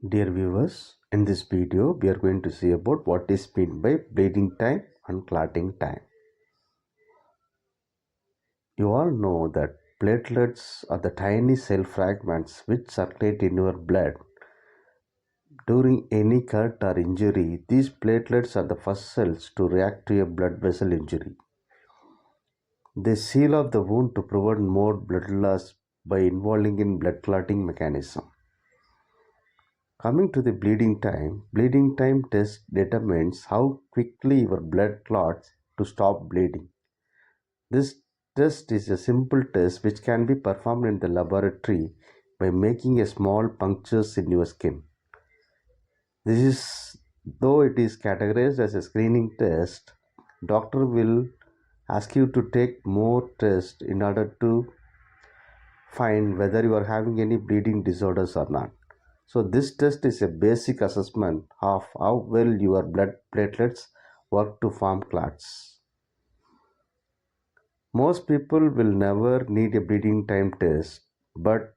Dear viewers, in this video we are going to see about what is meant by bleeding time and clotting time. You all know that platelets are the tiny cell fragments which circulate in your blood. During any cut or injury, these platelets are the first cells to react to a blood vessel injury. They seal off the wound to prevent more blood loss by involving in blood clotting mechanism. Coming to the bleeding time test determines how quickly your blood clots to stop bleeding. This test is a simple test which can be performed in the laboratory by making a small punctures in your skin. This is though it is categorized as a screening test, doctor will ask you to take more tests in order to find whether you are having any bleeding disorders or not. So this test is a basic assessment of how well your blood platelets work to form clots. Most people will never need a bleeding time test, but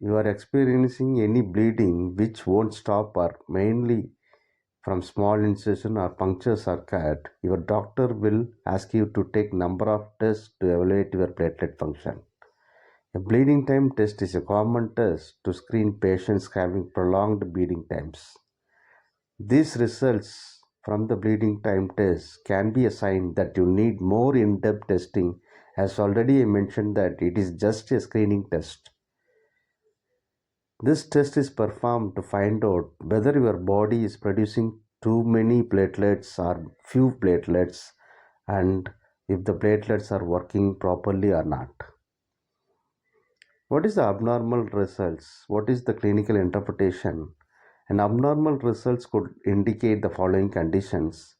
you are experiencing any bleeding which won't stop or mainly from small incision or punctures or cut, your doctor will ask you to take number of tests to evaluate your platelet function. A bleeding time test is a common test to screen patients having prolonged bleeding times. These results from the bleeding time test can be a sign that you need more in-depth testing, as already I mentioned that it is just a screening test. This test is performed to find out whether your body is producing too many platelets or few platelets and if the platelets are working properly or not. What is the abnormal results? What is the clinical interpretation? An abnormal results could indicate the following conditions,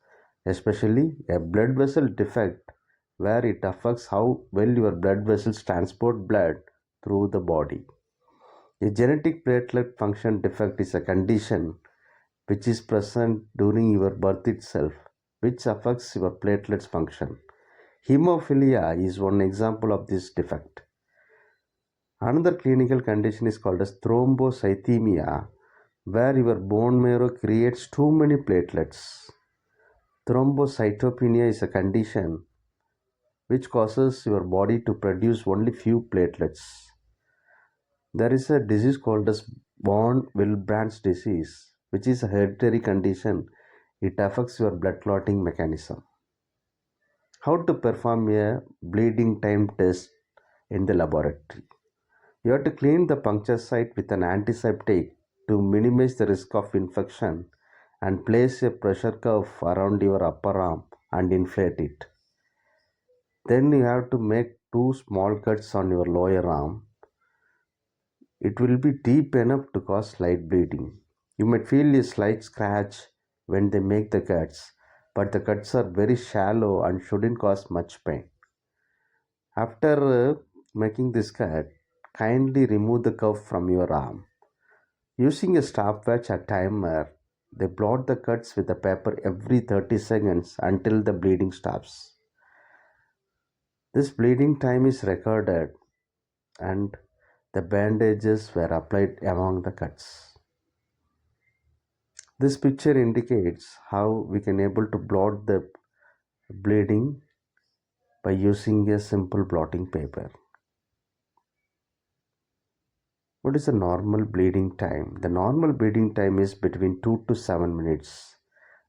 especially a blood vessel defect where it affects how well your blood vessels transport blood through the body. A genetic platelet function defect is a condition which is present during your birth itself, which affects your platelets function. Hemophilia is one example of this defect. Another clinical condition is called as thrombocythemia, where your bone marrow creates too many platelets. Thrombocytopenia is a condition which causes your body to produce only few platelets. There is a disease called as von Willebrand's disease, which is a hereditary condition. It affects your blood clotting mechanism. How to perform a bleeding time test in the laboratory? You have to clean the puncture site with an antiseptic to minimize the risk of infection and place a pressure cuff around your upper arm and inflate it. Then you have to make two small cuts on your lower arm. It will be deep enough to cause slight bleeding. You might feel a slight scratch when they make the cuts, but the cuts are very shallow and shouldn't cause much pain. After making this cut, kindly remove the cuff from your arm. Using a stopwatch or timer, they blot the cuts with the paper every 30 seconds until the bleeding stops. This bleeding time is recorded and the bandages were applied among the cuts. This picture indicates how we can able to blot the bleeding by using a simple blotting paper. What is the normal bleeding time? The normal bleeding time is between 2 to 7 minutes.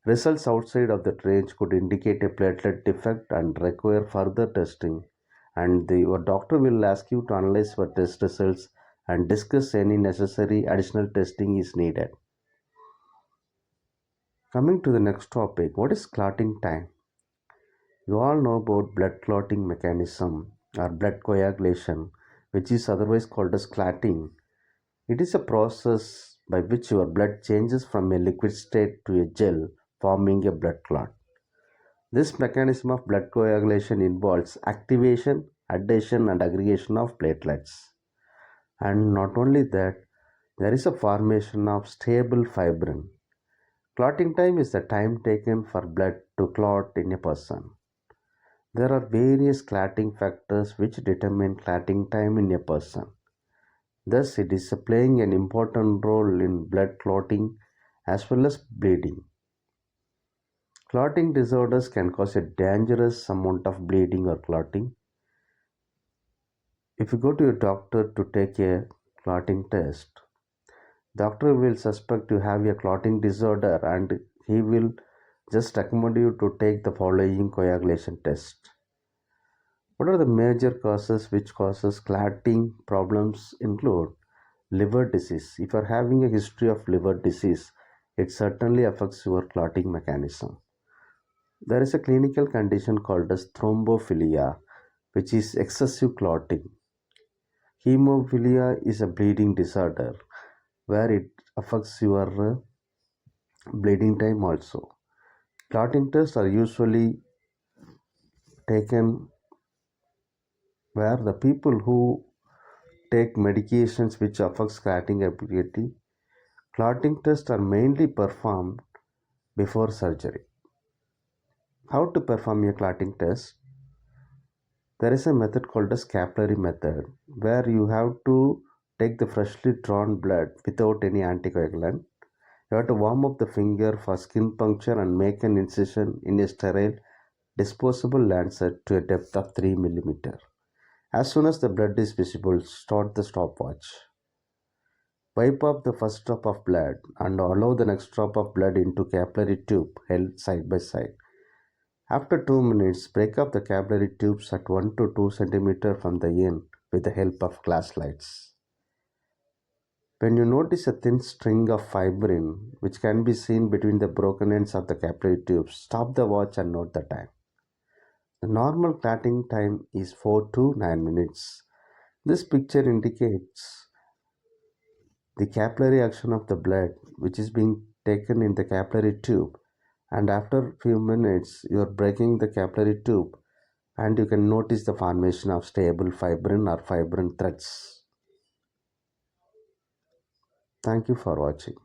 Results outside of that range could indicate a platelet defect and require further testing. And your doctor will ask you to analyze your test results and discuss any necessary additional testing is needed. Coming to the next topic, what is clotting time? You all know about blood clotting mechanism or blood coagulation, which is otherwise called as clotting. It is a process by which your blood changes from a liquid state to a gel, forming a blood clot. This mechanism of blood coagulation involves activation, adhesion, and aggregation of platelets. And not only that, there is a formation of stable fibrin. Clotting time is the time taken for blood to clot in a person. There are various clotting factors which determine clotting time in a person. Thus, it is playing an important role in blood clotting as well as bleeding. Clotting disorders can cause a dangerous amount of bleeding or clotting. If you go to your doctor to take a clotting test, doctor will suspect you have a clotting disorder and he will just recommend you to take the following coagulation test. What are the major causes which causes clotting problems include liver disease. If you are having a history of liver disease, it certainly affects your clotting mechanism. There is a clinical condition called as thrombophilia, which is excessive clotting. Hemophilia is a bleeding disorder where it affects your bleeding time also. Clotting tests are usually taken where the people who take medications which affects clotting ability. Clotting tests are mainly performed before surgery. How to perform a clotting test? There is a method called as capillary method where you have to take the freshly drawn blood without any anticoagulant. You have to warm up the finger for skin puncture and make an incision in a sterile disposable lancet to a depth of 3 mm. As soon as the blood is visible, start the stopwatch. Wipe off the first drop of blood and allow the next drop of blood into capillary tube held side by side. After 2 minutes, break up the capillary tubes at 1 to 2 cm from the end with the help of glass slides. When you notice a thin string of fibrin which can be seen between the broken ends of the capillary tubes, stop the watch and note the time. The normal clotting time is 4 to 9 minutes. This picture indicates the capillary action of the blood which is being taken in the capillary tube, and after few minutes you are breaking the capillary tube and you can notice the formation of stable fibrin or fibrin threads. Thank you for watching.